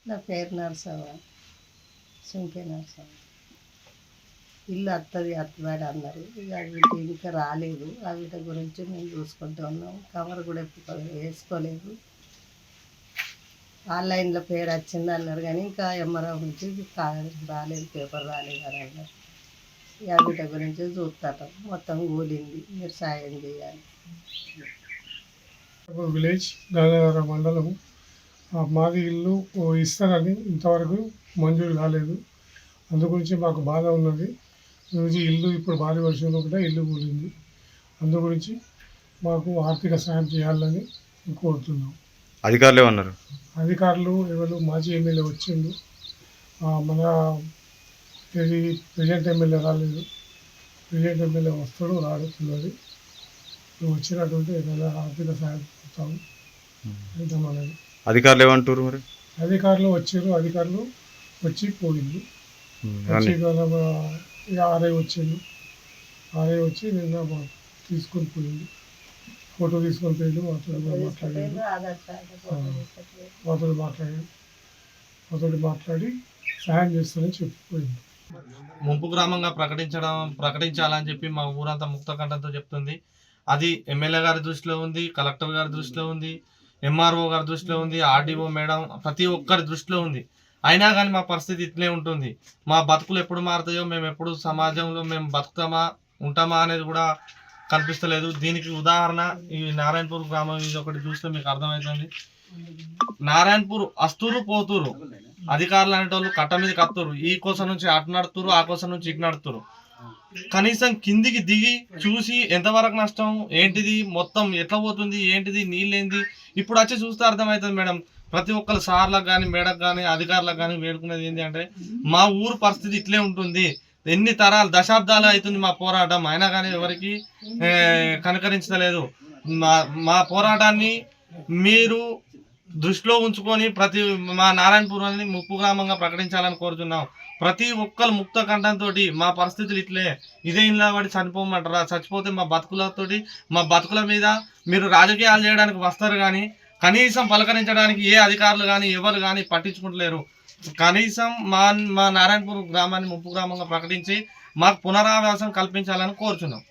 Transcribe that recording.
నా పేరు నరసవ్వ, సుంకే నరసవ్వ. ఇల్లు అత్తది అత్తవాడు అన్నారు. ఇక వీటి ఇంకా రాలేదు. వీటి గురించి మేము చూసుకుంటూ ఉన్నాం. కవర్ కూడా ఎప్పుడు వేసుకోలేదు. ఆన్లైన్లో పేరు వచ్చింది అన్నారు, కానీ ఇంకా ఎంఆర్ఓ నుంచి రాలేదు, పేపర్ రాలేదు అని అన్నారు. ఇక వీటి గురించి చూస్తాం. మొత్తం కూలింది, మీరు సాయం చేయాలి. విలేజ్ గాంధీనగర్ మండలం. మాది ఇల్లు ఇస్తారని ఇంతవరకు మంజూరు కాలేదు. అందుగురించి మాకు బాధ ఉన్నది. ఇల్లు ఇప్పుడు భారీ వర్షంలో కూడా ఇల్లు కూలింది. అందుగురించి మాకు ఆర్థిక సాయం చేయాలని కోరుతున్నాం. అధికారులు ఏమన్నారు? అధికారులు ఎవరు, మాజీ ఎమ్మెల్యే వచ్చిండు, మన ఇది ప్రెజెంట్ ఎమ్మెల్యే రాలేదు. ప్రెజెంట్ ఎమ్మెల్యే వస్తాడు రాడు తెలియదు. నువ్వు వచ్చినటువంటి ఏదైనా ఆర్థిక సాయం చేస్తాము అనేది. అధికారులు ఏమంటారు మరి? అధికారులు వచ్చారు, అధికారులు వచ్చి పోయింది. వచ్చి ఆర్ఐ వచ్చిండు, ఆర్ఐ వచ్చి నిన్న తీసుకొని పోయింది. ఫోటో తీసుకొని పోయిండు. మాతో మాట్లాడి సహాయం చేస్తానని చెప్పిపోయింది. ముంపు గ్రామంగా ప్రకటించాలని చెప్పి మా ఊరంతా ముక్త కంఠంతో చెప్తుంది. అది ఎమ్మెల్యే గారి దృష్టిలో ఉంది, కలెక్టర్ గారి దృష్టిలో ఉంది, ఎంఆర్ఓ గారి దృష్టిలో ఉంది, ఆర్డీఓ మేడం, ప్రతి ఒక్కరి దృష్టిలో ఉంది. అయినా కానీ మా పరిస్థితి ఇట్లే ఉంటుంది. మా బతుకులు ఎప్పుడు మారుతాయో, మేము ఎప్పుడు సమాజంలో మేము బతుకుతామా ఉంటామా అనేది కూడా కనిపిస్తలేదు. దీనికి ఉదాహరణ ఈ నారాయణపూర్ గ్రామం. ఇది ఒకటి చూస్తే మీకు అర్థమవుతుంది. నారాయణపూర్ అస్తూరు పోతూరు అధికారులు అనేటోళ్ళు కట్ట మీద కత్తురు. ఈ కోసం నుంచి అటు నడుతురు, ఆ కోసం నుంచి ఇటు నడుతురు. కనీసం కిందికి దిగి చూసి ఎంతవరకు నష్టం ఏంటిది, మొత్తం ఎట్లా పోతుంది, ఏంటిది, నీళ్ళేంది ఇప్పుడు వచ్చి చూస్తే అర్థమవుతుంది మేడం. ప్రతి ఒక్కరు సార్లకు కానీ మేడకు కానీ అధికారులకు కానీ వేడుకునేది ఏంటి అంటే, మా ఊరు పరిస్థితి ఇట్లే ఉంటుంది. ఎన్ని తరాలు దశాబ్దాలు అవుతుంది మా పోరాటం, అయినా కానీ ఎవరికి కనుకరించలేదు. మా పోరాటాన్ని మీరు దృష్టిలో ఉంచుకొని మా నారాయణపురాన్ని ముప్పు గ్రామంగా ప్రకటించాలని కోరుతున్నాం. ప్రతి ఒక్కరు ముక్త కంఠంతో మా పరిస్థితులు ఇట్లే, ఇదే ఇంట్లో పడి చనిపోమంటారా? చచ్చిపోతే మా బతుకుల మీద మీరు రాజకీయాలు చేయడానికి వస్తారు, కానీ కనీసం పలకరించడానికి ఏ అధికారులు కానీ ఎవరు కానీ పట్టించుకుంటలేరు. కనీసం మా నారాయణపూర్ గ్రామాన్ని ముప్పు గ్రామంగా ప్రకటించి మాకు పునరావాసం కల్పించాలని కోరుచున్నాం.